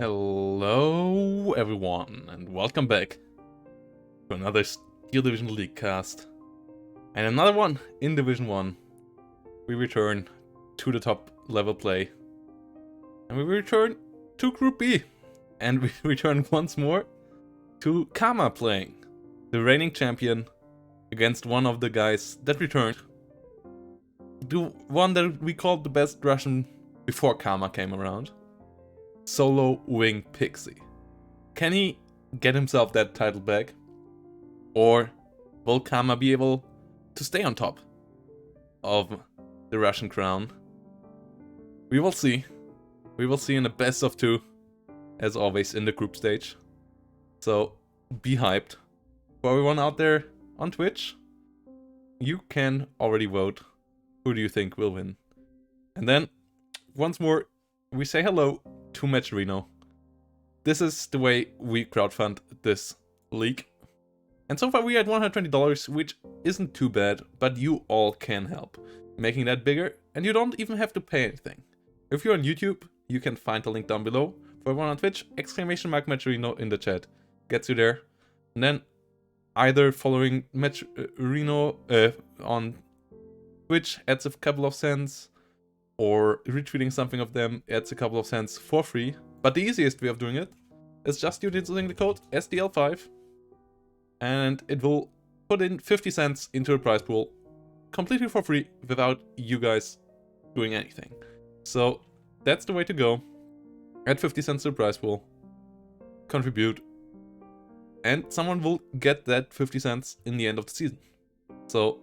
Hello everyone and welcome back to another Steel Division League cast. And another one in Division 1. We return to the top level play. And we return to Group B. And we return once more to Kama playing. The reigning champion against one of the guys that returned. The one that we called the best Russian before Kama came around. Solo Wing Pixie. Can he get himself that title back? Or will Kama be able to stay on top of the Russian crown? We will see. We will see in the best of 2, as always, in the group stage. So be hyped. For everyone out there on Twitch, you can already vote. Who do you think will win? And then, once more, we say hello to Matcherino. This is the way we crowdfund this league. And so far we had $120, which isn't too bad, but you all can help making that bigger, and you don't even have to pay anything. If you're on YouTube, you can find the link down below. For everyone on Twitch, !Matcherino in the chat gets you there. And then either following Matcherino on Twitch adds a couple of cents, or retweeting something of them adds a couple of cents for free. But the easiest way of doing it is just using the code SDL5, and it will put in 50 cents into the prize pool completely for free without you guys doing anything. So that's the way to go. Add 50 cents to the prize pool, contribute, and someone will get that 50 cents in the end of the season. So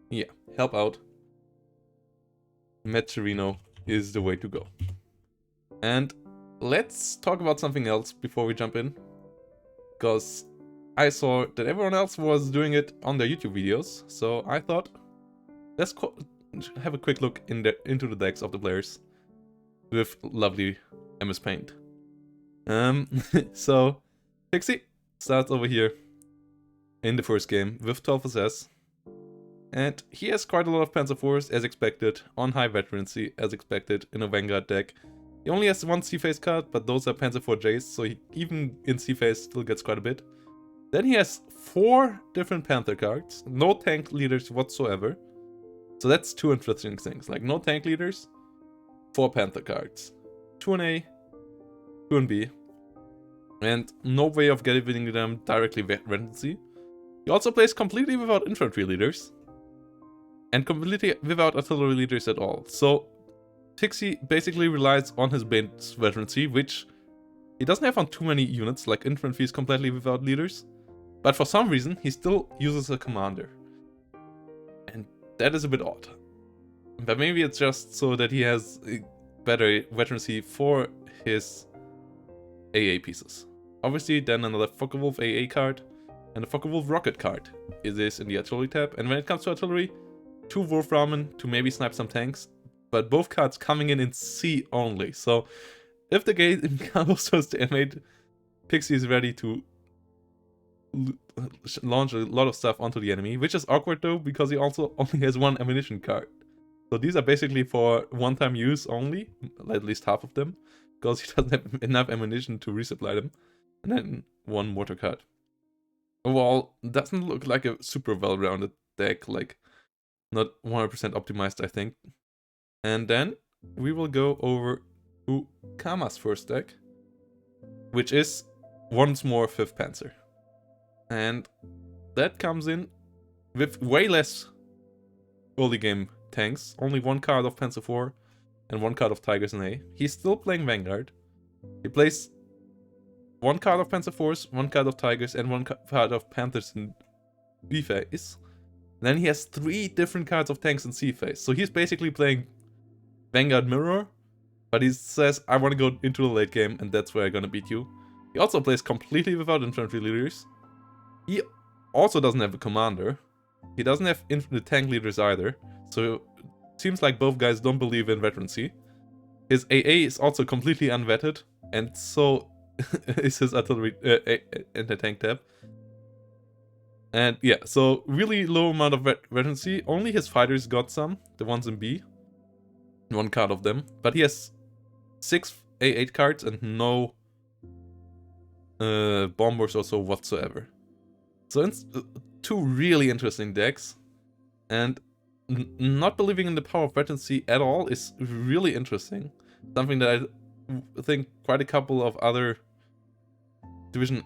yeah, help out. Matcherino is the way to go. And let's talk about something else before we jump in, because I saw that everyone else was doing it on their YouTube videos, so I thought let's have a quick look into the decks of the players with lovely MS Paint. So Pixie starts over here in the first game with 12 SS. And he has quite a lot of Panzer IVs as expected, on high veterancy as expected in a Vanguard deck. He only has one C-Phase card, but those are Panzer IVJs, so he even in C-Phase still gets quite a bit. Then he has 4 different Panther cards, no tank leaders whatsoever. So that's 2 interesting things, like no tank leaders, 4 Panther cards. 2 in A, 2 in B, and no way of getting them directly veterancy. He also plays completely without infantry leaders. And completely without artillery leaders at all. So Pixie basically relies on his base veterancy, which he doesn't have on too many units, like infantry is completely without leaders. But for some reason, he still uses a commander. And that is a bit odd. But maybe it's just so that he has a better veterancy for his AA pieces. Obviously, then another Focke-Wulf AA card and a Focke-Wulf rocket card is in the artillery tab. And when it comes to artillery, 2 Wolframen to maybe snipe some tanks, but both cards coming in C only. So if the game goes to stalemate, Pixie is ready to launch a lot of stuff onto the enemy, which is awkward though, because he also only has 1 ammunition card. So these are basically for one-time use only, at least half of them, because he doesn't have enough ammunition to resupply them. And then 1 mortar card. Overall, doesn't look like a super well-rounded deck, like not 100% optimized, I think. And then we will go over to Kama's first deck, which is once more 5th Panzer. And that comes in with way less early game tanks, only 1 card of Panzer IV and 1 card of Tigers in A. He's still playing Vanguard. He plays 1 card of Panzer IVs, 1 card of Tigers, and 1 card of Panthers in B phase. Then he has 3 different cards of tanks in C phase. So he's basically playing Vanguard Mirror, but he says, I want to go into the late game, and that's where I'm gonna beat you. He also plays completely without infantry leaders. He also doesn't have a commander. He doesn't have the tank leaders either. So it seems like both guys don't believe in veterancy. His AA is also completely unvetted, and so is his artillery and the tank tab. And yeah, so really low amount of veterancy. Only his fighters got some, the ones in B. 1 card of them. But he has 6 A8 cards and no bombers or so whatsoever. So it's two really interesting decks, and not believing in the power of veterancy at all is really interesting. Something that I think quite a couple of other Division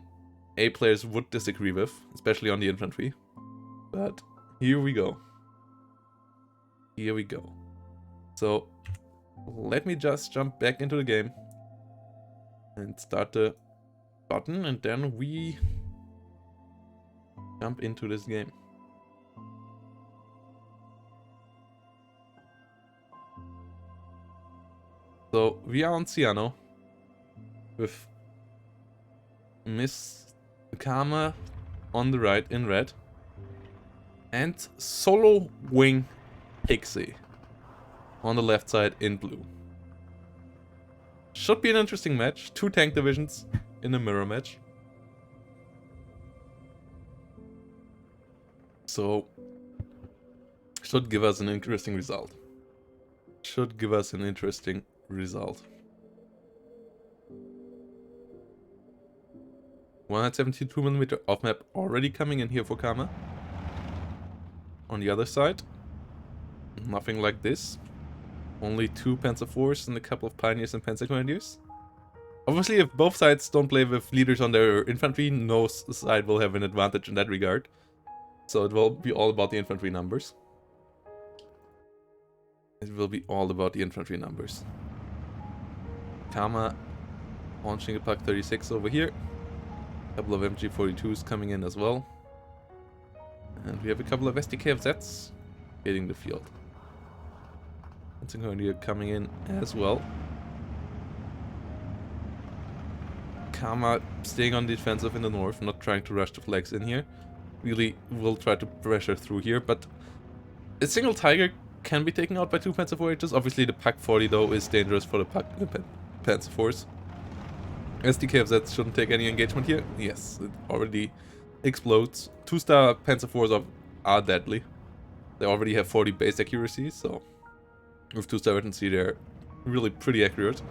A players would disagree with, especially on the infantry. But here we go. Here we go. So let me just jump back into the game and start the button, and then we jump into this game. So we are on Ciano with Miss Karma on the right in red and Solo Wing Pixie on the left side in blue. Should be an interesting match. Two tank divisions in a mirror match. So should give us an interesting result. Should give us an interesting result. 172mm off map already coming in here for Karma. On the other side, nothing like this. Only 2 Panzer IVs and a couple of Pioneers and Panzer Grenadiers. Obviously, if both sides don't play with leaders on their infantry, no side will have an advantage in that regard. So it will be all about the infantry numbers. It will be all about the infantry numbers. Karma launching a Pak 36 over here. A couple of MG42s coming in as well. And we have a couple of SDKFZs hitting the field. Grenadier coming in as well. Karma staying on defensive in the north, not trying to rush the flags in here. Really will try to pressure through here, but a single Tiger can be taken out by 2 Panzer IVs. Obviously the Pak 40 though is dangerous for the Panzer IVs. SDKFZ shouldn't take any engagement here. Yes, it already explodes. 2-star Panzer IVs are deadly. They already have 40 base accuracy, so with 2-star veterancy they're really pretty accurate.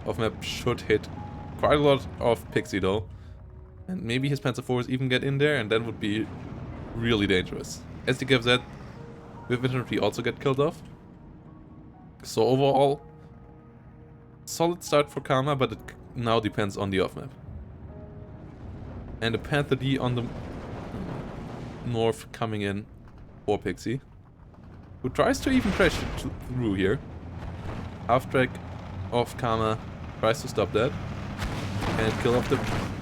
Off map should hit quite a lot of Pixie though. And maybe his Panzer IVs even get in there, and that would be really dangerous. SDKFZ with infantry also get killed off. So overall, solid start for Karma, but it now depends on the off map. And a Panther D on the north coming in for Pixie, who tries to even crash through here. Half track of Karma tries to stop that and kill off the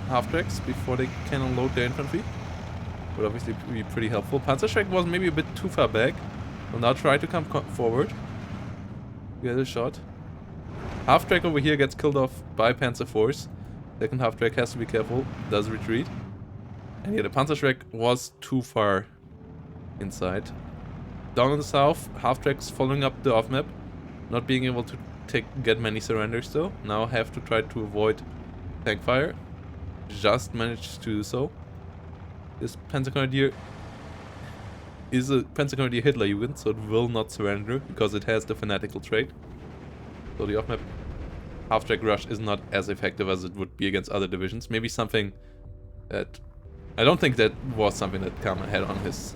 half tracks before they can unload their infantry. Would obviously be pretty helpful. Panzerschreck was maybe a bit too far back. Will now try to come forward. Get a shot. Half track over here gets killed off by Panzer IVs. Second half track has to be careful. Does retreat. And yeah, the Panzerschreck was too far inside. Down in the south, half tracks following up the off map. Not being able to get many surrenders though. Now have to try to avoid tank fire. Just managed to do so. This Panzer Grenadier is a Panzer Grenadier Hitler unit, so it will not surrender because it has the fanatical trait. So the off-map half-track rush is not as effective as it would be against other divisions. Maybe something that... I don't think that was something that Karma had on his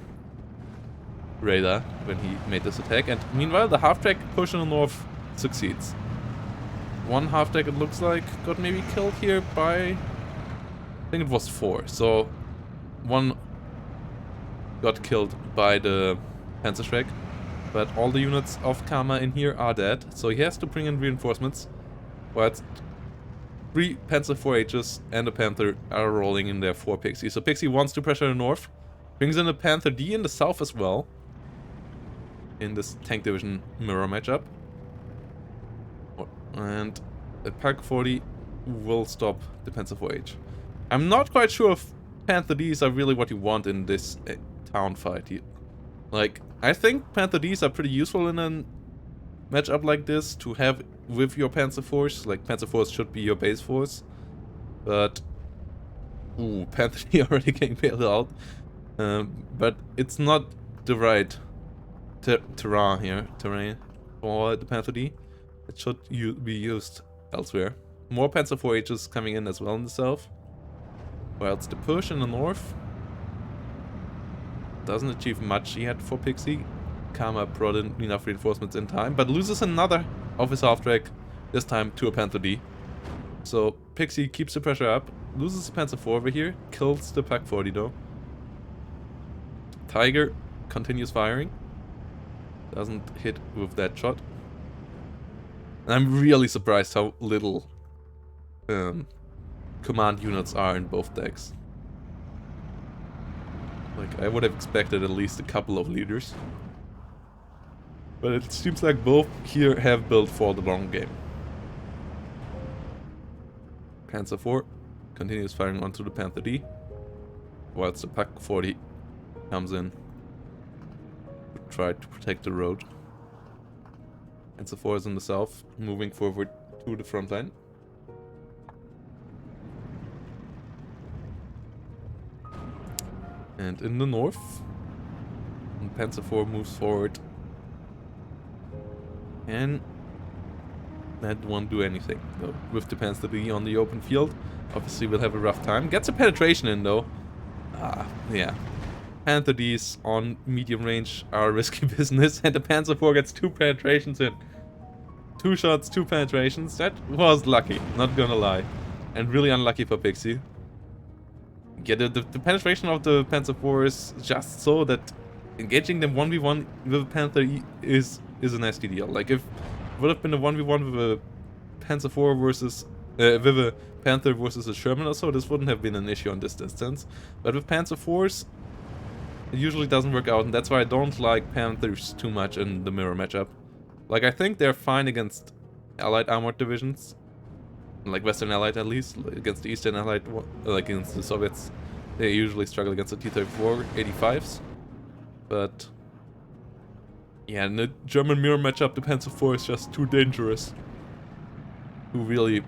radar when he made this attack. And meanwhile, the half-track push in the north succeeds. One half-track, it looks like, got maybe killed here by... I think it was 4. So one got killed by the Panzerschreck, but all the units of Karma in here are dead, so he has to bring in reinforcements. But 3 Panzer 4Hs and a Panther are rolling in there for Pixie. So Pixie wants to pressure the north, brings in a Panther D in the south as well, in this tank division mirror matchup. And a Pak 40 will stop the Panzer 4H. I'm not quite sure if Panther Ds are really what you want in this town fight here. Like, I think Panther Ds are pretty useful in a matchup like this to have with your Panzer Force. Like, Panzer Force should be your base force. But, ooh, Panther D already getting bailed out. But it's not the right terrain for the Panther D. It should be used elsewhere. More Panzer IV Hs coming in as well in the south. Whilst the push in the north doesn't achieve much yet for Pixy. Karma brought in enough reinforcements in time, but loses another of his half-track, this time to a Panther D. So Pixy keeps the pressure up, loses the Panzer IV over here, kills the Pak 40 though. Tiger continues firing. Doesn't hit with that shot. And I'm really surprised how little command units are in both decks. Like, I would have expected at least a couple of leaders. But it seems like both here have built for the long game. Panzer IV continues firing onto the Panther D, whilst the Pak 40 comes in to try to protect the road. Panzer IV is in the south, moving forward to the front line. And in the north, Panzer IV moves forward. And that won't do anything, though. With the Panzer D on the open field, obviously we'll have a rough time. Gets a penetration in, though. Yeah. Panther Ds on medium range are risky business, and the Panzer IV gets 2 penetrations in. 2 shots, 2 penetrations. That was lucky, not gonna lie. And really unlucky for Pixy. Yeah, the penetration of the Panzer IV is just so that engaging them 1v1 with a Panther E is a nasty deal. Like, if it would have been a 1v1 with a Panzer IV versus with a Panther versus a Sherman or so, this wouldn't have been an issue on this distance. But with Panzer IVs, it usually doesn't work out, and that's why I don't like Panthers too much in the mirror matchup. Like, I think they're fine against Allied armored divisions, like Western Allied at least. Against the Eastern Allied, like against the Soviets, they usually struggle against the T-34 85s. But yeah, in the German mirror matchup, the Panzer IV is just too dangerous to really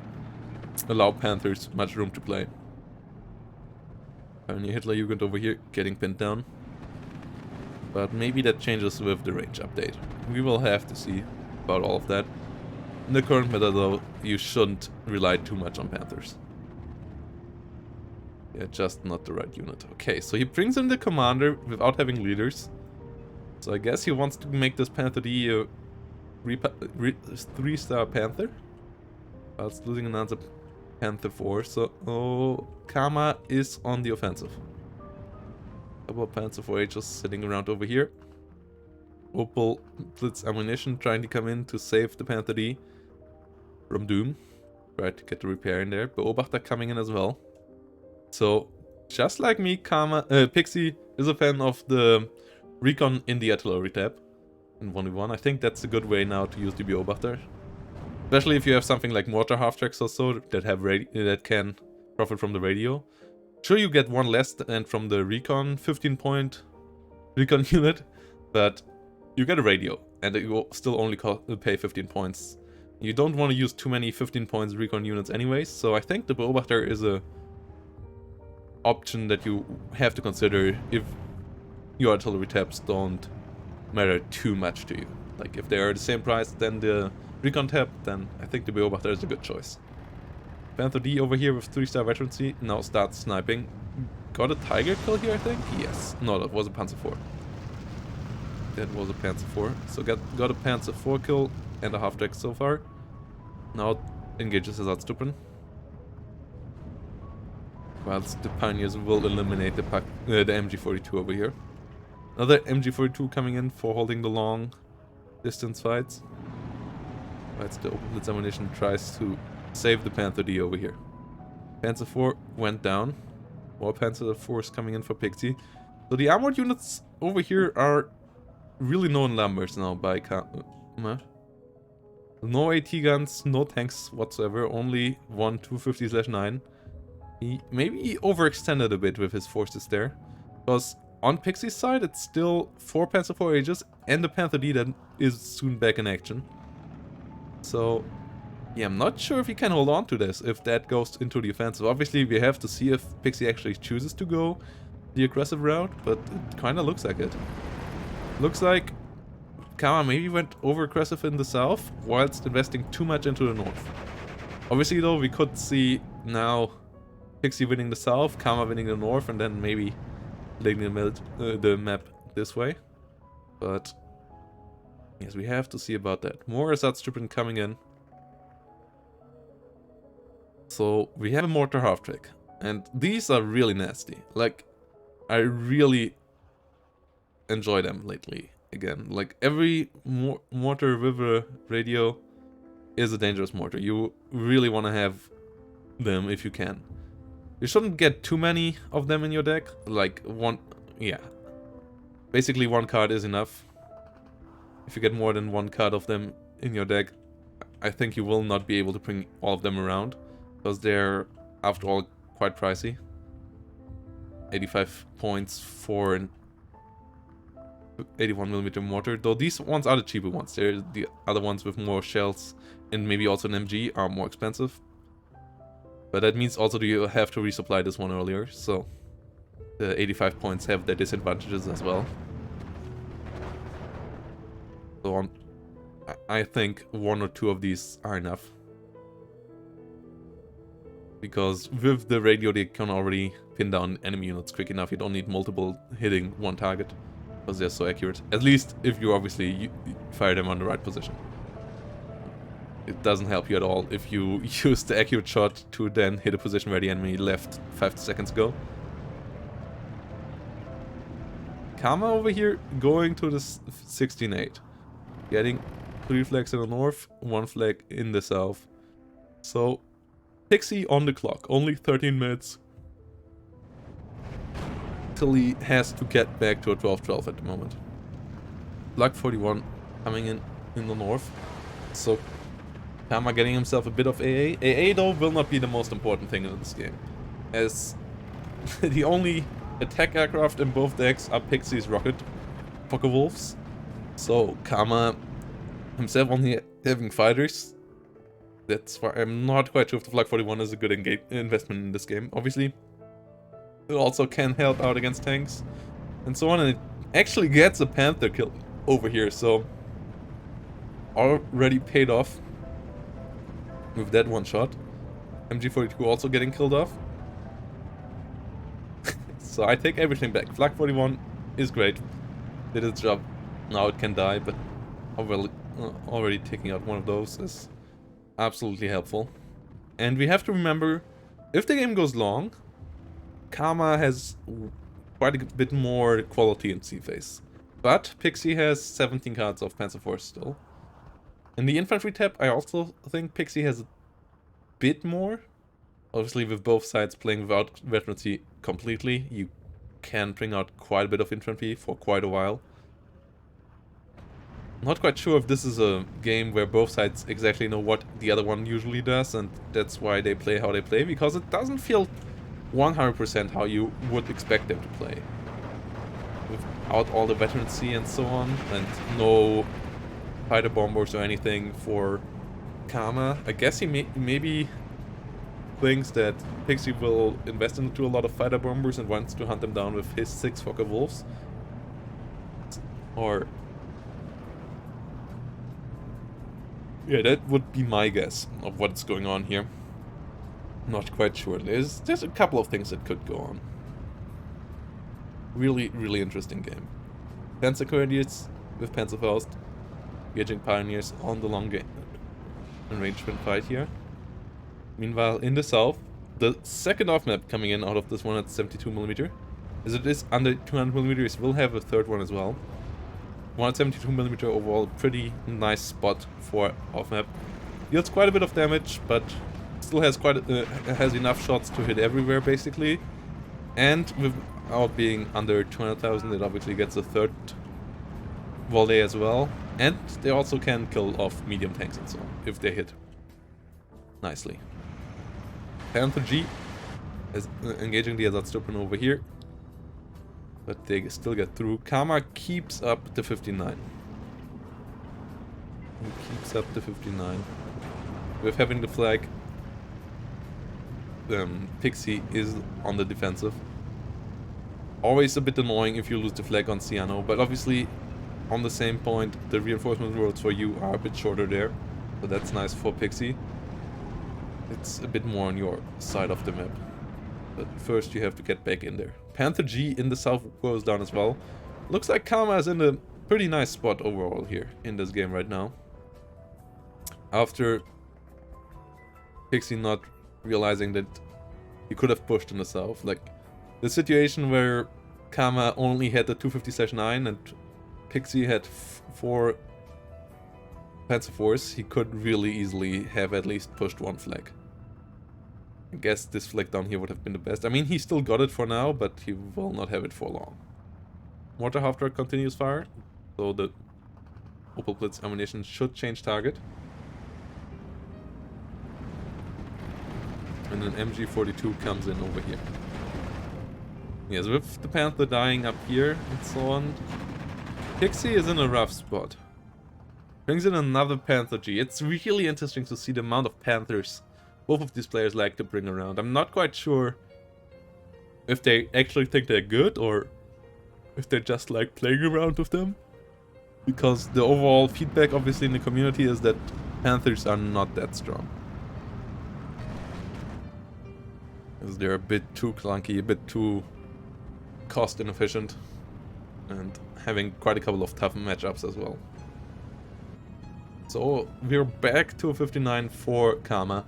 allow Panthers much room to play. Pioneer Hitler Jugend over here getting pinned down. But maybe that changes with the range update. We will have to see about all of that. In the current meta though, you shouldn't rely too much on Panthers. Yeah, just not the right unit. Okay, so he brings in the commander without having leaders. So I guess he wants to make this Panther D a 3-star Panther. Whilst losing another Panther IV. So, Karma is on the offensive. Couple of Panzer IV Hs sitting around over here. Opel Blitz Ammunition trying to come in to save the Panther D from doom. Try to get the repair in there. Beobachter coming in as well. So, just like me, Pixy is a fan of the recon in the artillery tab in 1v1. I think that's a good way now to use the Beobachter. Especially if you have something like mortar half-tracks or so that can profit from the radio. Sure, you get one less than from the recon 15-point recon unit, but you get a radio, and you will still only pay 15 points. You don't want to use too many 15 points recon units anyways, so I think the Beobachter is a option that you have to consider if your artillery tabs don't matter too much to you. Like, if they are the same price than the recon tab, then I think the Beobachter is a good choice. Panther D over here with 3-star veterancy now starts sniping. Got a Tiger kill here, I think? Yes. No, that was a Panzer IV. That was a Panzer IV. So got a Panzer IV kill and a half-track so far. Now engages his Altstuppen. Whilst the Pioneers will eliminate the MG42 over here. Another MG42 coming in for holding the long distance fights. Whilst the Open Blitz Ammunition tries to save the Panther D over here. Panzer IV went down. More Panzer IVs coming in for Pixy. So the armored units over here are really known numbers now by no AT guns, no tanks whatsoever, only one 250/9. He maybe overextended a bit with his forces there. Because on Pixie's side it's still 4 Panzer IV Hs and the Panther D that is soon back in action. So yeah, I'm not sure if he can hold on to this if that goes into the offensive. Obviously, we have to see if Pixie actually chooses to go the aggressive route, but it kind of looks like it. Looks like Kama maybe went over aggressive in the south, whilst investing too much into the north. Obviously though, we could see now Pixie winning the south, Karma winning the north, and then maybe leading the map this way. But yes, we have to see about that. More Assad Stripping coming in. So we have a mortar half track, and these are really nasty. Like, I really enjoy them lately. Again, like every mortar with a radio is a dangerous mortar. You really want to have them if you can. You shouldn't get too many of them in your deck. Like one, yeah. Basically one card is enough. If you get more than one card of them in your deck, I think you will not be able to bring all of them around. Because they're, after all, quite pricey. 85 points for an 81mm mortar. Though these ones are the cheaper ones. They're the other ones with more shells and maybe also an MG are more expensive. But that means also you have to resupply this one earlier. So the 85 points have their disadvantages as well. So I think one or two of these are enough. Because with the radio they can already pin down enemy units quick enough. You don't need multiple hitting one target. Because they're so accurate. At least if you obviously fire them on the right position. It doesn't help you at all if you use the accurate shot to then hit a position where the enemy left 5 seconds ago. Karma over here going to the 16-8. Getting 3 flags in the north, 1 flag in the south. So Pixie on the clock, only 13 minutes. Till he has to get back to a 12-12 at the moment. Black 41 coming in the north. So Karma getting himself a bit of AA. AA though will not be the most important thing in this game. As the only attack aircraft in both decks are Pixie's rocket Fokker Wolves. So Karma himself only having fighters. That's why I'm not quite sure if the Flak 41 is a good investment in this game. Obviously, it also can help out against tanks and so on. And it actually gets a Panther kill over here. So already paid off with that one shot. MG42 also getting killed off. So I take everything back. Flak 41 is great. Did its job. Now it can die, but already taking out one of those is absolutely helpful. And we have to remember, if the game goes long, Karma has quite a bit more quality in C-Phase. But Pixie has 17 cards of Panzer Force still. In the infantry tab, I also think Pixie has a bit more. Obviously, with both sides playing without veterancy completely, you can bring out quite a bit of infantry for quite a while. Not quite sure if this is a game where both sides exactly know what the other one usually does, and that's why they play how they play, because it doesn't feel 100% how you would expect them to play. Without all the veterancy and so on, and no fighter bombers or anything for Karma. I guess he maybe thinks that Pixie will invest into a lot of fighter bombers and wants to hunt them down with his 6 Fokker Wolves. Or yeah, that would be my guess of what's going on here. Not quite sure. There's a couple of things that could go on. Really, really interesting game. Panzer Grenadiers with Panzerfaust, engaging Pioneers on the long game arrangement fight here. Meanwhile, in the south, the second off map coming in out of this one at 72mm. As it is under 200mm, will have a third one as well. 172mm overall, pretty nice spot for off map. Deals quite a bit of damage, but still has has enough shots to hit everywhere basically. And without being under 200,000, it obviously gets a third volley as well. And they also can kill off medium tanks and so on if they hit nicely. Panther G is engaging the Ersatztruppen over here. But they still get through. Karma keeps up the 59. He keeps up the 59. With having the flag, Pixie is on the defensive. Always a bit annoying if you lose the flag on Ciano, but obviously on the same point, the reinforcement roads for you are a bit shorter there. So that's nice for Pixie. it's a bit more on your side of the map. But first you have to get back in there. Panther G in the south goes down as well. Looks like Karma is in a pretty nice spot overall here in this game right now. After Pixy not realizing that he could have pushed in the south. Like, the situation where Karma only had the 250/9 and Pixy had 4 Panzer IVs, he could really easily have at least pushed one flag. I guess this flag down here would have been the best. I mean, he still got it for now, but he will not have it for long. Mortar half-track continues fire, so the Opel Blitz ammunition should change target. And an MG42 comes in over here. Yes, with the Panther dying up here and so on, Pixy is in a rough spot. Brings in another Panther G. It's really interesting to see the amount of Panthers both of these players like to bring around. I'm not quite sure if they actually think they're good or if they just like playing around with them. Because the overall feedback obviously in the community is that Panthers are not that strong. Because they're a bit too clunky, a bit too cost inefficient, and having quite a couple of tough matchups as well. So we're back to a 59 for Karma.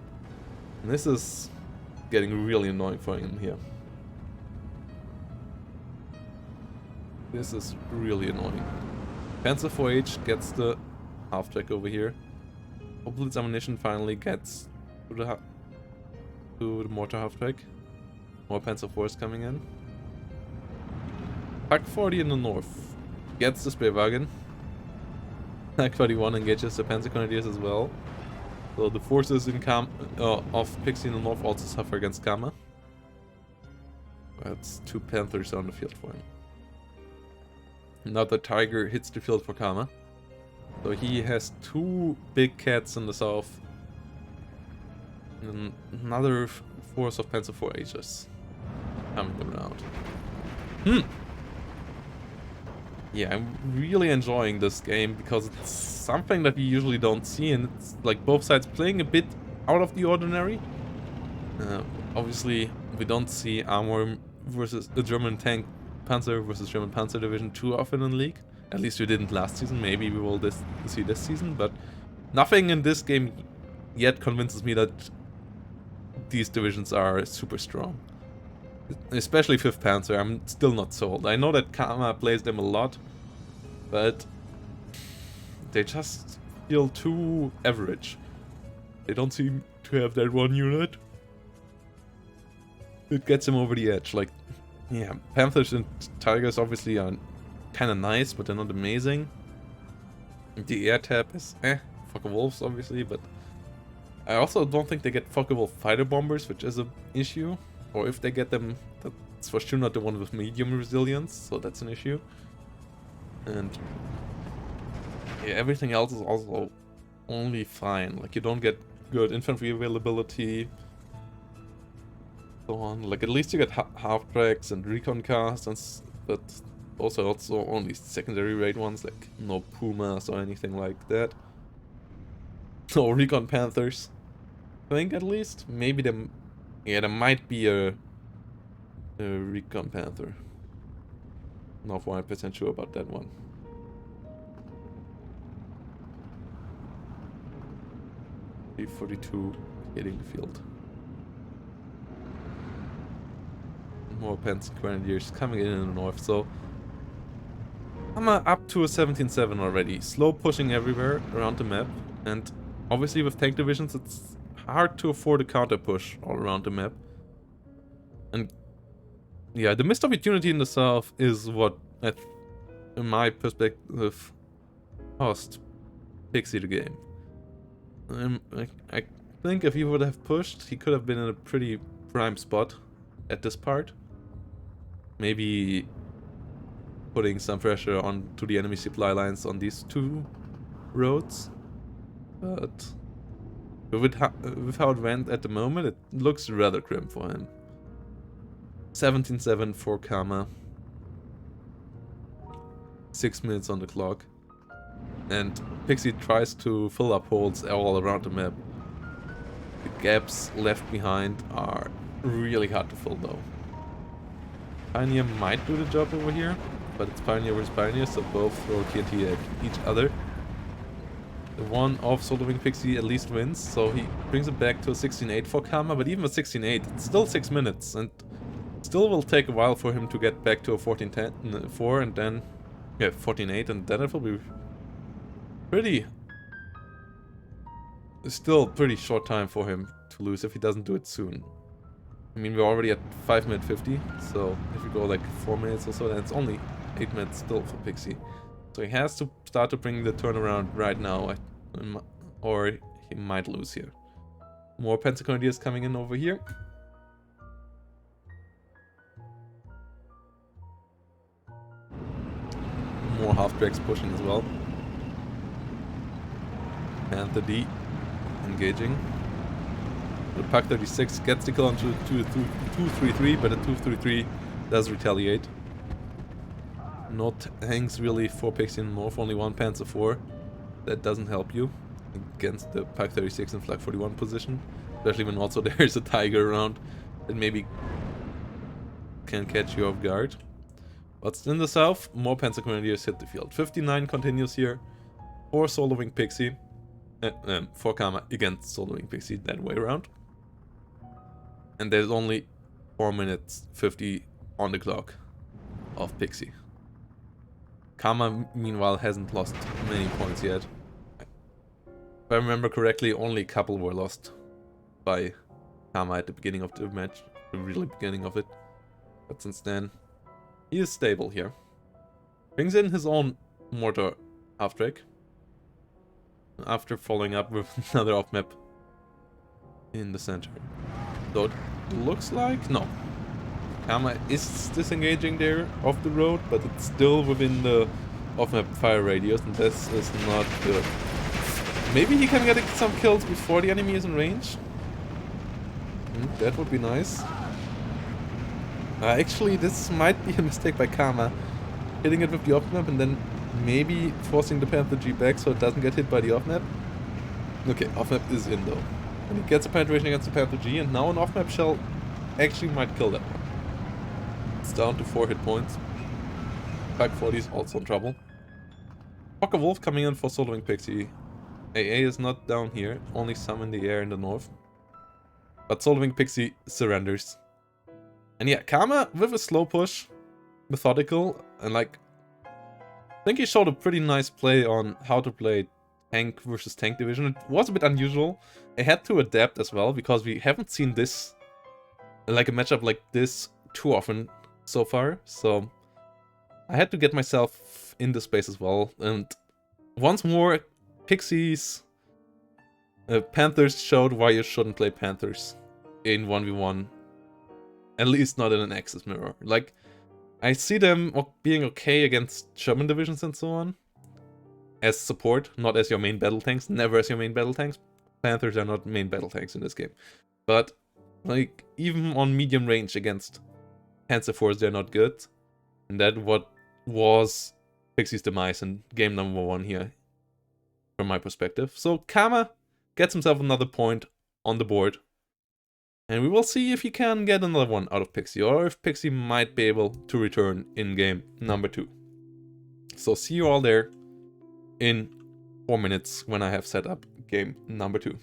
And this is getting really annoying for him here. This is really annoying. Panzer 4H gets the half-track over here. Hopefully its ammunition finally gets to the mortar half-track. More Panzer 4s coming in. Pack 40 in the north gets the spray wagon. Pack 41 engages the Panzer Grenadiers as well. So the forces in of Pixy in the north also suffer against Karma. That's 2 Panthers on the field for him. Another Tiger hits the field for Karma. So he has 2 big cats in the south. And another force of Panzer 4Hs coming around. Yeah, I'm really enjoying this game because it's something that we usually don't see, and it's like both sides playing a bit out of the ordinary. Obviously, we don't see armor versus a German tank Panzer versus German Panzer Division too often in League. At least we didn't last season. Maybe we will see this season, but nothing in this game yet convinces me that these divisions are super strong. Especially 5th Panzer, I'm still not sold. I know that Karma plays them a lot, but they just feel too average. They don't seem to have that one unit that gets them over the edge. Like, yeah, Panthers and Tigers obviously are kind of nice, but they're not amazing. The air tap is fucker wolves obviously, but I also don't think they get fuckable fighter bombers, which is an issue. Or if they get them, that's for sure not the one with medium resilience, so that's an issue. And yeah, everything else is also only fine. Like, you don't get good infantry availability, so on. Like, at least you get half tracks and recon cars, but also only secondary rate ones, like no Pumas or anything like that. No recon Panthers, I think at least. Maybe them. Yeah, there might be a recon Panther. Not 100% sure about that one. B-42 hitting the field. More Panzer Grenadiers coming in the north, so I'm up to a 17-7 already. Slow pushing everywhere around the map, and obviously with tank divisions it's hard to afford a counter push all around the map. And yeah, the missed opportunity in the south is what, in my perspective, cost Pixy the game. I think if he would have pushed, he could have been in a pretty prime spot at this part. Maybe putting some pressure onto the enemy supply lines on these 2 roads. But with how it went at the moment, it looks rather grim for him. 17-7 for Karma. 6 minutes on the clock. And Pixy tries to fill up holes all around the map. gaps left behind are really hard to fill though. Pioneer might do the job over here, but it's Pioneer versus Pioneer, so both throw TNT at each other. The one of Solar Wing Pixie at least wins, so he brings it back to a 16-8 for Karma, but even with 16-8, it's still 6 minutes, and still will take a while for him to get back to a 14-4, and then, yeah, 14-8, and then it will be still pretty short time for him to lose if he doesn't do it soon. I mean, we're already at 5 minute 50, so if we go like 4 minutes or so, then it's only 8 minutes still for Pixie. So he has to start to bring the turnaround right now, or he might lose here. More Pentaconidias coming in over here. More half-tracks pushing as well. Panther D engaging. The Pack 36 gets the kill on 2-3-3, but the 2-3-3 does retaliate. No tanks really for Pixie anymore, only one Panzer IV. That doesn't help you against the Pack 36 and Flag 41 position. Especially when also there's a Tiger around that maybe can catch you off guard. But in the south, more Panzer Grenadiers hit the field. 59 continues here for Solar Wing Pixie. For Karma against Solar Wing Pixie, that way around. And there's only 4 minutes 50 on the clock of Pixie. Karma, meanwhile, hasn't lost many points yet. If I remember correctly, only a couple were lost by Karma at the beginning of the match. The really beginning of it. But since then, he is stable here. Brings in his own mortar half-track. After following up with another off-map in the center. So it looks like... no. Karma is disengaging there off the road, but it's still within the off-map fire radius, and this is not good. Maybe he can get some kills before the enemy is in range. That would be nice. Actually, this might be a mistake by Karma. Hitting it with the off-map and then maybe forcing the Panther G back so it doesn't get hit by the off-map. Okay, off-map is in though. And he gets a penetration against the Panther G, and now an off-map shell actually might kill that one. It's down to 4 hit points. Pack 40 is also in trouble. Hawker Wolf coming in for Solar Wing Pixie. AA is not down here, only some in the air in the north. But Solar Wing Pixie surrenders. And yeah, Karma with a slow push, methodical, and like, I think he showed a pretty nice play on how to play tank versus tank division. It was a bit unusual. I had to adapt as well, because we haven't seen this, like a matchup like this, too often so far. So I had to get myself in the space as well. And once more, Pixies, Panthers showed why you shouldn't play Panthers in 1v1. At least not in an Axis mirror. Like, I see them being okay against German divisions and so on. As support, not as your main battle tanks. Never as your main battle tanks. Panthers are not main battle tanks in this game. But, like, even on medium range against Panzer IVs, they're not good. And that what was Pixie's demise in game number 1 here, from my perspective. So, Karma gets himself another point on the board. And we will see if he can get another one out of Pixie, or if Pixie might be able to return in game number 2. So see you all there in 4 minutes when I have set up game number 2.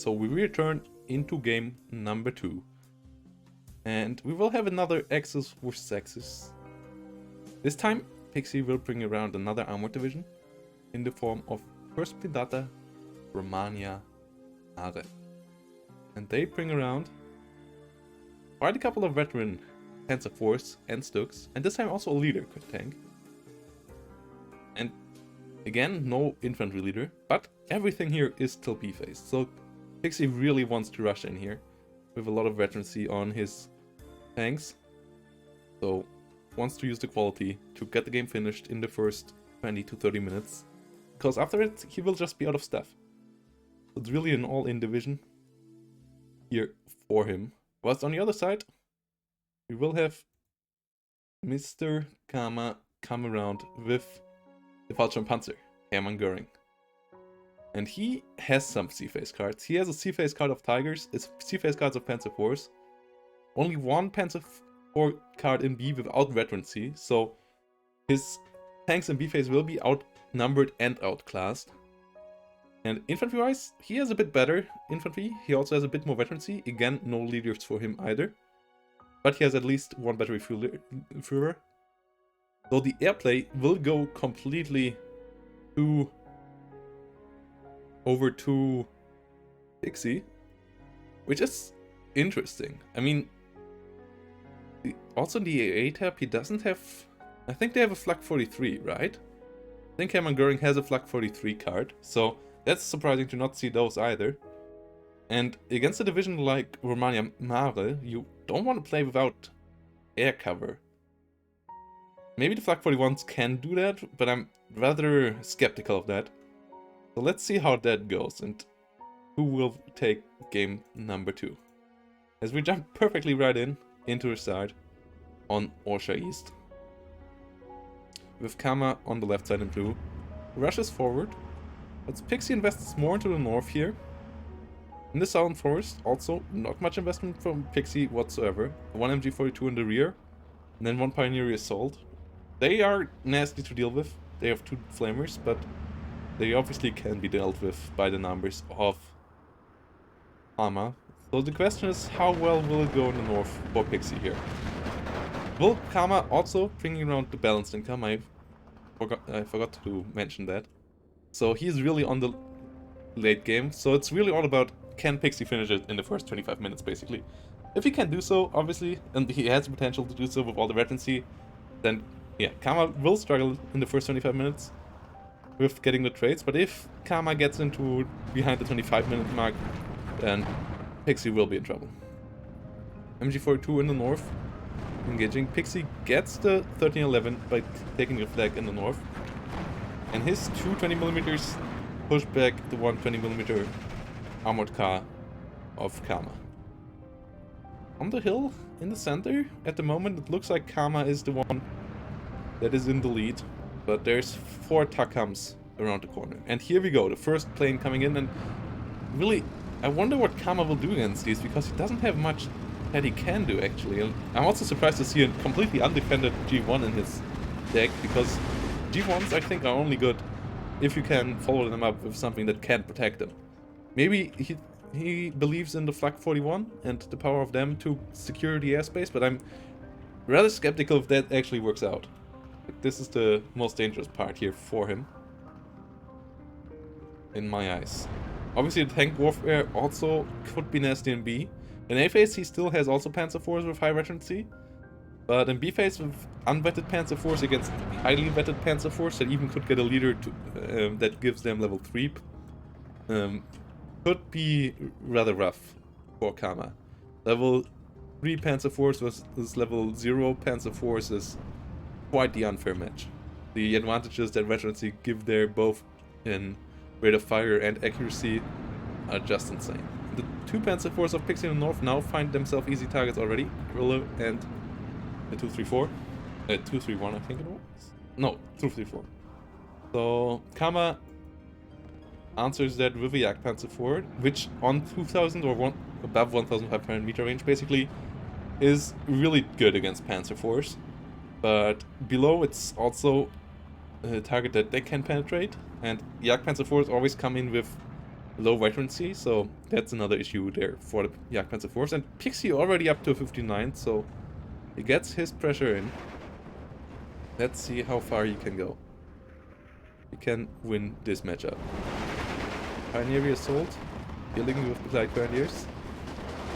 So we return into game number 2. And we will have another Axis versus Axis. This time, Pixy will bring around another armored division in the form of First Pindata, Romania, Are. And they bring around quite a couple of veteran Panzer Force and Stuks, and this time also a leader tank. And again, no infantry leader, but everything here is still B-phased, so Pixy really wants to rush in here with a lot of veterancy on his tanks. So wants to use the quality to get the game finished in the first 20 to 30 minutes, because after it he will just be out of stuff. So it's really an all-in division here for him. Whilst on the other side, we will have Mr. Kama come around with the Fallschirm Panzer, Hermann Göring. And he has some C-phase cards. He has a C-phase card of Tigers, a C-phase cards of Panzer IVs. Only one Panzer IV card in B without veterancy, so his tanks in B-phase will be outnumbered and outclassed. And infantry-wise, he has a bit better infantry. He also has a bit more veterancy. Again, no leaders for him either. But he has at least one battery Führer. So the airplay will go completely over to Pixy, which is interesting. I mean, also the AA tab, he doesn't have... I think they have a Flak 43, right? I think Hermann Göring has a Flak 43 card, so that's surprising to not see those either. And against a division like Romania Mare, you don't want to play without air cover. Maybe the Flak 41s can do that, but I'm rather skeptical of that. So let's see how that goes and who will take game number 2. As we jump perfectly right into the start on Orsha East. With Kama on the left side in blue, rushes forward, but Pixy invests more into the north here. In the southern forest, also not much investment from Pixy whatsoever. One MG42 in the rear, and then one Pioneer Assault. They are nasty to deal with. They have 2 flamers, but they obviously can be dealt with by the numbers of Kama. So the question is, how well will it go in the north for Pixy here? Will Kama also bringing around the balanced income? I forgot to mention that. So he's really on the late game. So it's really all about, can Pixy finish it in the first 25 minutes, basically. If he can do so, obviously, and he has the potential to do so with all the veterancy, then yeah, Kama will struggle in the first 25 minutes with getting the trades. But if Kama gets into behind the 25-minute mark, then Pixy will be in trouble. MG42 in the north, engaging. Pixy gets the 1311 by taking a flag in the north. And his 2 20mm push back the 1 20mm armored car of Kama. On the hill in the center, at the moment, it looks like Kama is the one that is in the lead. But there's 4 Takams around the corner. And here we go, the first plane coming in. And really, I wonder what Kama will do against these, because he doesn't have much that he can do, actually. And I'm also surprised to see a completely undefended G1 in his deck, because G1s, I think, are only good if you can follow them up with something that can protect them. Maybe he believes in the Flak 41 and the power of them to secure the airspace, but I'm rather skeptical if that actually works out. This is the most dangerous part here for him, in my eyes. Obviously, the tank warfare also could be nasty in B. In A phase, he still has also Panzer IVs with high veterancy, but in B phase, with unvetted Panzer IVs against highly vetted Panzer IVs that even could get a leader to, that gives them level 3, could be rather rough for Kama. Level 3 Panzer IVs versus level 0 Panzer IVs is quite the unfair match. The advantages that veterancy give there, both in rate of fire and accuracy, are just insane. The 2 Panzer IVs of Pixy in the north now find themselves easy targets already. Grillo and the 234. 231, I think it was? No, 234. So Kama answers that with a Yak Panzer IV, which on 2000 or above 1500 meter range basically is really good against Panzer IVs. But below, it's also a target that they can penetrate, and Yak Panzer IVs always come in with low veterancy, so that's another issue there for the Jagdpanzer Force. And Pixie already up to 59, so he gets his pressure in. Let's see how far he can go. He can win this matchup. Pioneer Assault, dealing with the Glide Grenadiers.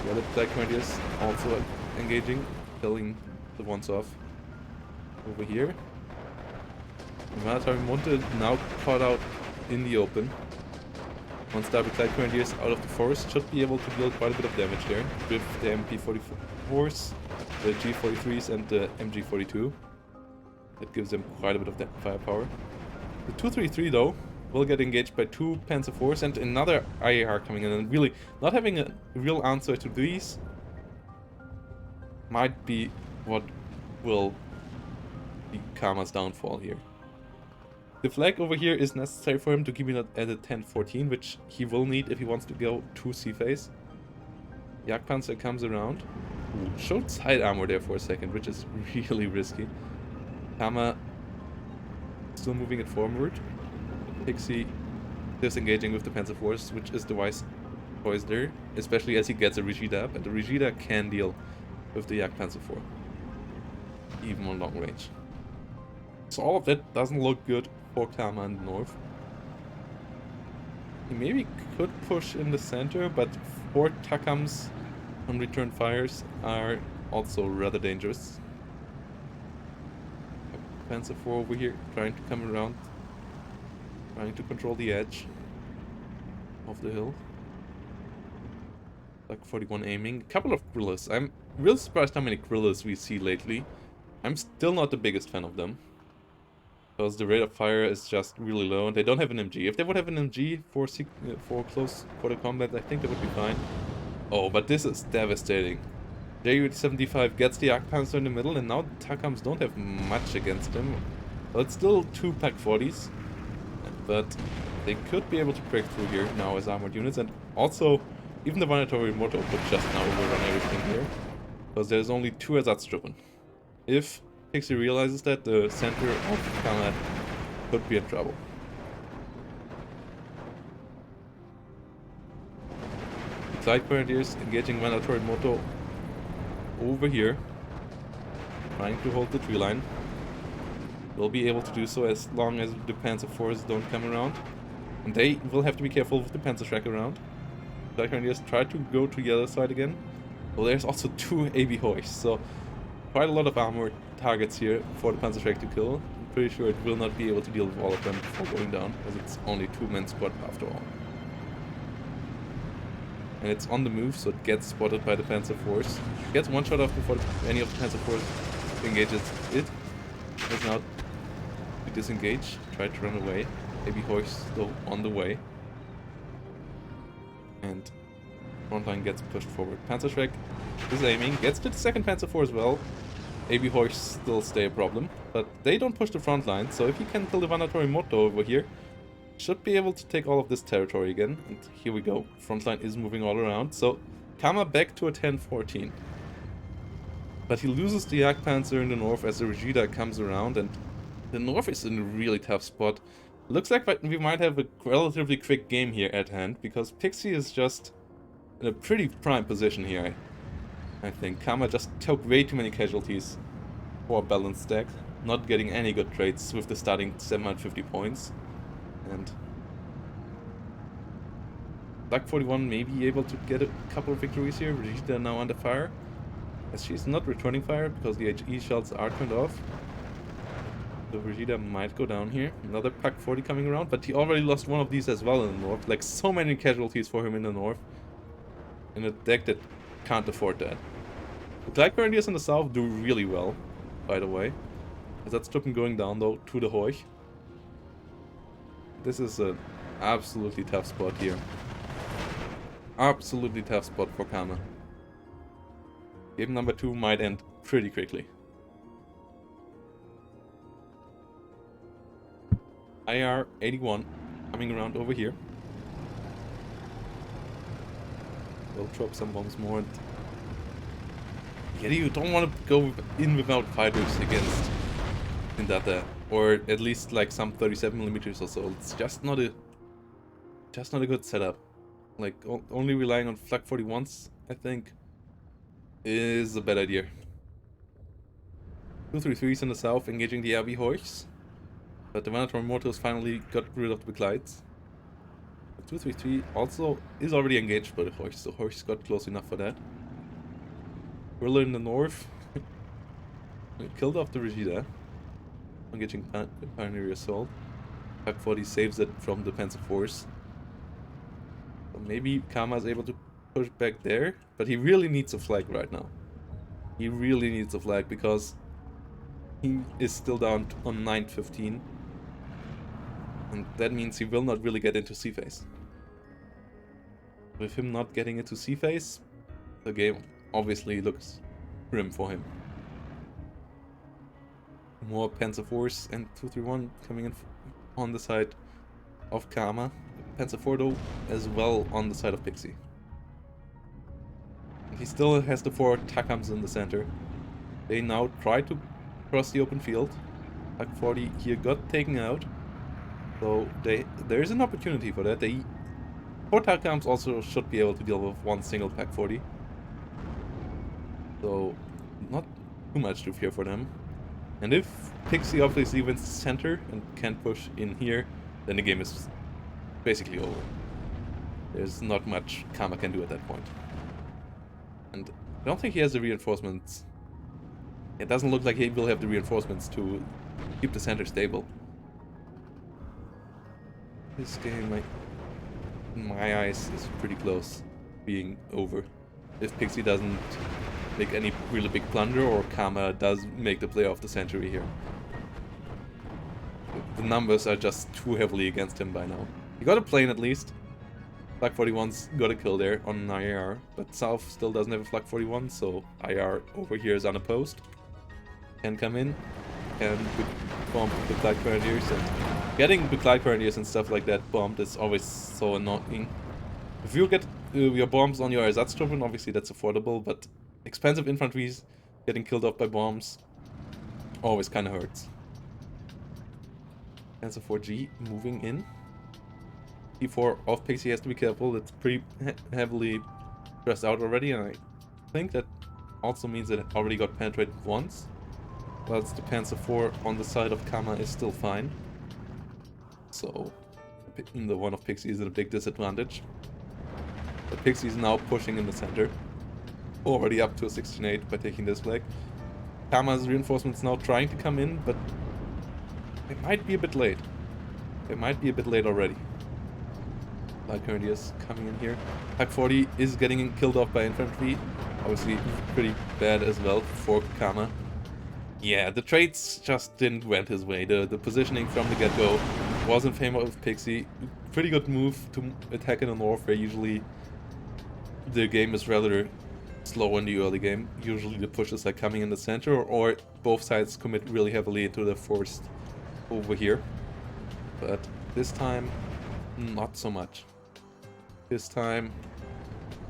The other Glide Grenadiers also engaging, killing the ones off over here. Matcherino now caught out in the open. Once the Glide Grenadiers out of the forest, should be able to deal quite a bit of damage there with the MP44s, the G43s and the MG42. That gives them quite a bit of firepower. The 233 though will get engaged by 2 Panzer IVs and another IAR coming in, and really not having a real answer to these might be what will be Karma's downfall here. The flag over here is necessary for him to keep it at a 10-14, which he will need if he wants to go to sea phase. Jagdpanzer comes around. Ooh, showed side armor there for a second, which is really risky. Karma still moving it forward. Pixie disengaging with the Panzer Force, which is the wise choice there, especially as he gets a Regida up, and the Regida can deal with the Jagdpanzer IV, even on long range. So all of that doesn't look good for Karma in the north. He maybe could push in the center, but 4 Takams on return fires are also rather dangerous. Panzer IV over here trying to come around, trying to control the edge of the hill. Like 41 aiming. A couple of Grillas. I'm real surprised how many Grillas we see lately. I'm still not the biggest fan of them, because the rate of fire is just really low, and they don't have an MG. If they would have an MG for close quarter combat, I think that would be fine. Oh, but this is devastating. Ju-75 gets the Jagdpanzer in the middle, and now the Takams don't have much against him. Well, it's still 2 Pak-40s, but they could be able to break through here now as armored units, and also even the Vanatory Moto could just now overrun everything here, because there's only 2 Ersatztruppen. If Pixie realizes that, the center of Karma could be in trouble. The Glide Grenadiers engaging Vanatory Moto over here, trying to hold the tree line. Will be able to do so as long as the Panzer IVs don't come around, and they will have to be careful with the Panzerschreck around. Glide Grenadiers try to go to the other side again. Well, there's also 2 AB hoists, so quite a lot of armored targets here for the Panzerschreck to kill. I'm pretty sure it will not be able to deal with all of them before going down, as it's only 2-man squad after all. And it's on the move, so it gets spotted by the Panzer Force. Gets one shot off before any of the Panzer Force engages it. Does now disengage, try to run away. AB hoist still on the way. And frontline gets pushed forward. Panzerschreck is aiming, gets to the second Panzer IV as well. AB hoists still stay a problem, but they don't push the front line, so if he can kill the Vanatory Moto over here, should be able to take all of this territory again. And here we go. Frontline is moving all around. So Karma back to a 10-14. But he loses the Jagdpanzer in the north as the Regida comes around, and the north is in a really tough spot. Looks like we might have a relatively quick game here at hand, because Pixie is just in a pretty prime position here. I think Karma just took way too many casualties for a balanced stack, not getting any good trades with the starting 750 points. And Black 41 may be able to get a couple of victories here. Regida now under fire, as she's not returning fire because the HE shells are turned off. So Regida might go down here. Another Pak 40 coming around, but he already lost one of these as well in the north. Like, so many casualties for him in the north, in a deck that can't afford that. The Glide Grenadiers in the south do really well, by the way. As that's Truppen going down though to the Hoich. This is an absolutely tough spot here. Absolutely tough spot for Karma. Game number 2 might end pretty quickly. IR 81 coming around over here. We'll drop some bombs more. And yeah, you don't want to go in without fighters against Indata, or at least like some 37mm or so. It's just not a good setup. like only relying on Flak 41s, I think, is a bad idea. 233s in the south engaging the RV horse, but the Venator Mortals finally got rid of the Glides. 233 also is already engaged by the horse, so horse got close enough for that. Gorilla in the north killed off the Regida, engaging Pioneer Assault. Pack 40 saves it from the Panzer Force. So maybe Kama is able to push back there, but he really needs a flag right now. He really needs a flag because he is still down on 915. And that means he will not really get into C-phase. With him not getting into C-phase, the game obviously looks grim for him. More Panzer Force and 231 coming in on the side of Kama. Panzer IV though as well on the side of Pixy. He still has the 4 Takams in the center. They now try to cross the open field. Pak 40 here got taken out. So there is an opportunity for that. 4 Takams also should be able to deal with one single Pak 40. So not too much to fear for them. And if Pixy obviously wins the center and can't push in here, then the game is basically over. There's not much Kama can do at that point. And I don't think he has the reinforcements. It doesn't look like he will have the reinforcements to keep the center stable. This game, in my eyes, is pretty close being over. If Pixy doesn't make any really big blunder or Kama does make the play of the century here. The numbers are just too heavily against him by now. He got a plane at least. Flak 41's got a kill there on an IR, but South still doesn't have a Flak 41, so IR over here is unopposed. Can come in, can bomb the Glide Pioneers, and getting the Glide Pioneers and stuff like that bombed is always so annoying. If you get your bombs on your Ersatztruppen, obviously that's affordable, but expensive infantries getting killed off by bombs always kind of hurts. Panzer 4G moving in. T4 off Pixy has to be careful, it's pretty heavily stressed out already, and I think that also means that it already got penetrated once. Whilst the Panzer 4 on the side of Kama is still fine. So the one of Pixy is at a big disadvantage. But Pixy is now pushing in the center. Already up to a 16-8 by taking this flag. Kama's reinforcements now trying to come in, but they might be a bit late. They might be a bit late already. Lycurnius coming in here. Pak 40 is getting killed off by infantry. Obviously pretty bad as well for Kama. Yeah, the trades just didn't went his way. The positioning from the get-go was in favor of Pixy. Pretty good move to attack in the north, where usually the game is rather slow in the early game. Usually the pushes are coming in the center, or both sides commit really heavily into the forest over here. But this time, not so much. This time,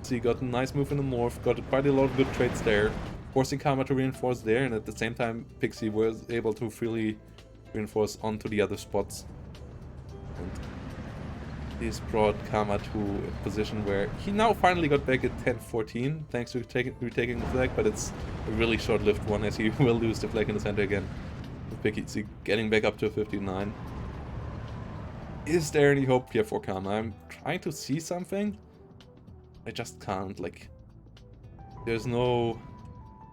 so you got a nice move in the north, got quite a lot of good trades there, forcing Kama to reinforce there, and at the same time Pixy was able to freely reinforce onto the other spots. And this brought Kama to a position where he now finally got back at 10-14, thanks to retaking the flag, but it's a really short-lived one, as he will lose the flag in the center again. With Pixy getting back up to 59. Is there any hope here for Kama? I'm trying to see something. I just can't, like... There's no...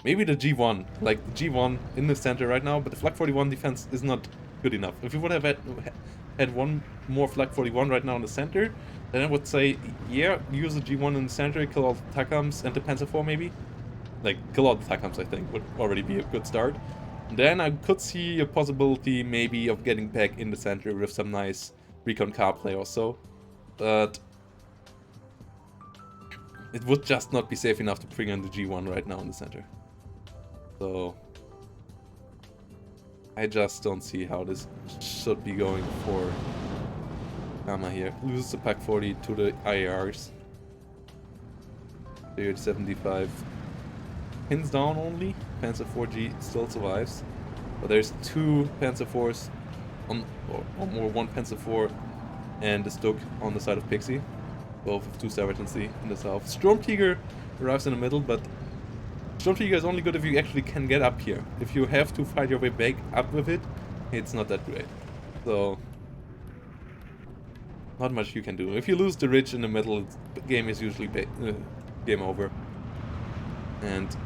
Maybe the G1, like the G1 in the center right now, but the Flak 41 defense is not good enough. If we would have had one more Flak 41 right now in the center, then I would say, yeah, use the G1 in the center, kill all the Takams and the Panzer IV maybe. Like, kill all the Takams, I think, would already be a good start. Then I could see a possibility maybe of getting back in the center with some nice recon car play or so. But it would just not be safe enough to bring in the G1 right now in the center. So I just don't see how this should be going for Kama here. Loses the Pak 40 to the IARs. 75. Pins down only. Panzer 4G still survives. But there's 2 Panzer 4s on, or more 1 Panzer 4 and a Stuk on the side of Pixy. both of 2-star veterancy in the south. Storm Tiger arrives in the middle, but Storm Tiger is only good if you actually can get up here. If you have to fight your way back up with it, it's not that great. So, not much you can do. If you lose the ridge in the middle, the game is usually game over. And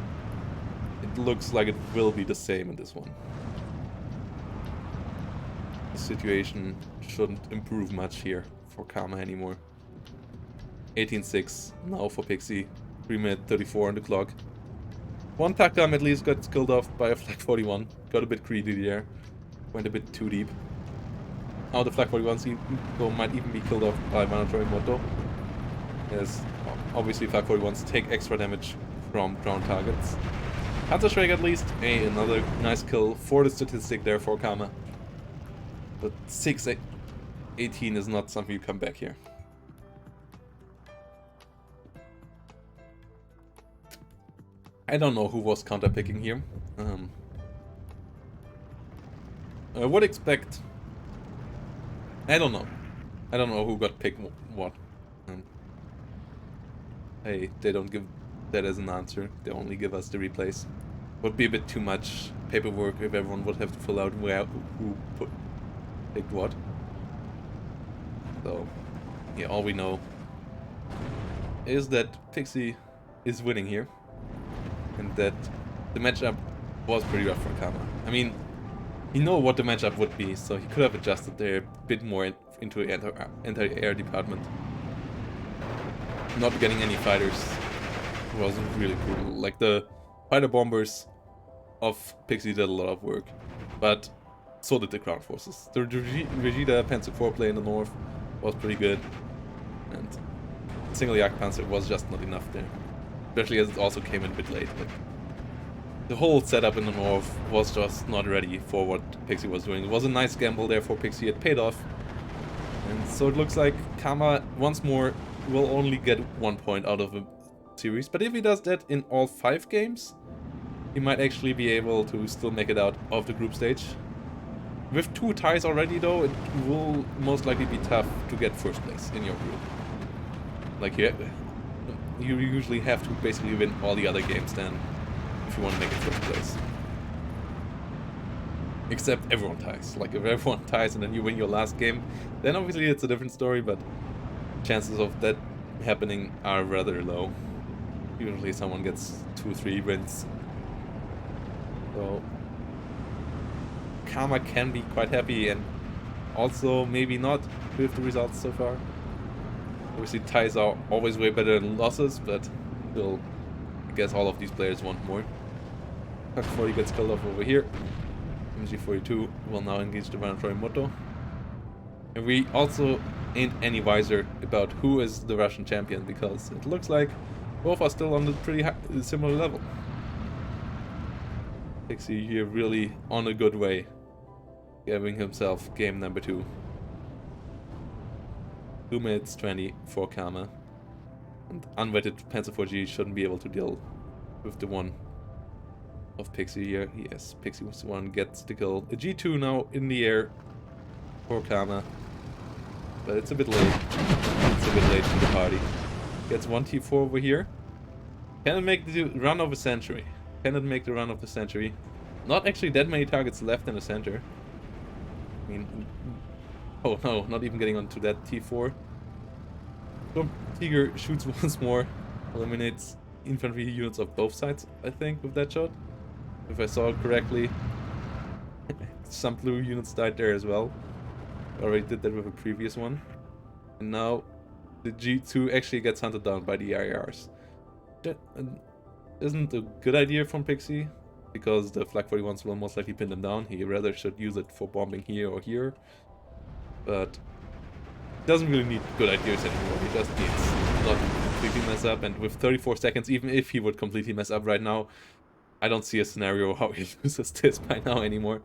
it looks like it will be the same in this one. The situation shouldn't improve much here for Karma anymore. 18-6 now for Pixie. 3-minute 34 on the clock. One Takam at least got killed off by a Flag 41. Got a bit greedy there. Went a bit too deep. Now the Flag 41 might even be killed off by Matcherino. Yes, obviously Flag 41s take extra damage from ground targets. Counter-Strike at least. Hey, another nice kill for the statistic there for Karma. But 6-18 is not something you come back here. I don't know who was counter-picking here. I would expect... I don't know. I don't know who got picked what. Hey, they don't give that as an answer. They only give us the replays. Would be a bit too much paperwork if everyone would have to fill out who picked what. So, yeah, all we know is that Pixie is winning here. And that the matchup was pretty rough for Karma. I mean, he knew what the matchup would be, so he could have adjusted there a bit more into the anti-air department. Not getting any fighters wasn't really cool. Like, the fighter bombers of Pixie did a lot of work, but so did the ground forces. The Vegeta Panzer IV play in the north was pretty good, and single Yak Panzer was just not enough there. Especially as it also came in a bit late. But the whole setup in the north was just not ready for what Pixie was doing. It was a nice gamble there for Pixie, it paid off. And so it looks like Karma once more will only get 1 point out of the series. But if he does that in all 5 games, he might actually be able to still make it out of the group stage. With 2 ties already though, it will most likely be tough to get first place in your group. Like you usually have to basically win all the other games then, if you want to make it first place. Except everyone ties. Like if everyone ties and then you win your last game, then obviously it's a different story, but chances of that happening are rather low. Usually someone gets 2-3 wins. So Karma can be quite happy and also maybe not with the results so far. Obviously ties are always way better than losses, but still, I guess all of these players want more. Pack 40 gets killed off over here. MG42 will now engage the Matcherino. And we also ain't any wiser about who is the Russian champion, because it looks like both are still on the pretty similar level. Pixie here really on a good way, giving himself game number 2. 2 minutes 20 for Karma. And unwetted Panzer IV shouldn't be able to deal with the one of Pixie here. Yes, Pixie was the one gets the kill. A G2 now in the air for Karma. But it's a bit late. It's a bit late for the party. Gets 1 T4 over here. Can it make the run of a century? Can it make the run of the century? Not actually that many targets left in the center. I mean... Oh no, not even getting onto that T4. Storm Tiger shoots once more. Eliminates infantry units of both sides, I think, with that shot. If I saw it correctly. Some blue units died there as well. Already did that with a previous one. And now the G2 actually gets hunted down by the IRs. That isn't a good idea from Pixie, because the Flag 41s will most likely pin them down. He rather should use it for bombing here or here. But he doesn't really need good ideas anymore. He just needs not completely mess up. And with 34 seconds, even if he would completely mess up right now, I don't see a scenario how he loses this by now anymore.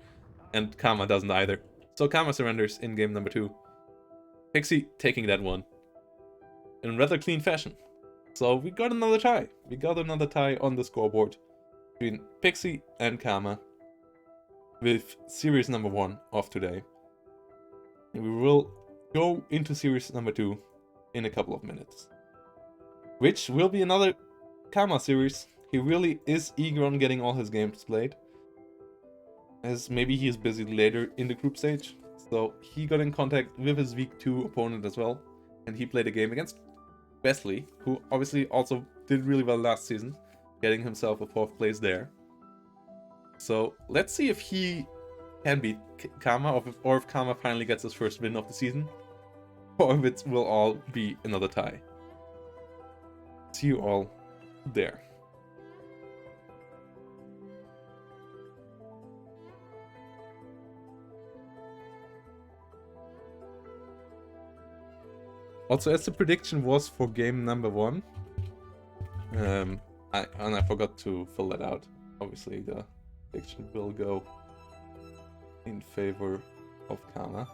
And Karma doesn't either. So Karma surrenders in game number 2. Pixie taking that one in rather clean fashion. So we got another tie. We got another tie on the scoreboard between Pixie and Karma with series number 1 of today. And we will go into series number 2 in a couple of minutes. Which will be another Kama series. He really is eager on getting all his games played, as maybe he is busy later in the group stage. So he got in contact with his week 2 opponent as well, and he played a game against Wesley, who obviously also did really well last season, getting himself a 4th place there. So let's see if he can beat Kama, or if Kama finally gets his first win of the season, or if it will all be another tie. See you all there. Also, as the prediction was for game number 1, I forgot to fill that out. Obviously, the prediction will go in favor of Kama.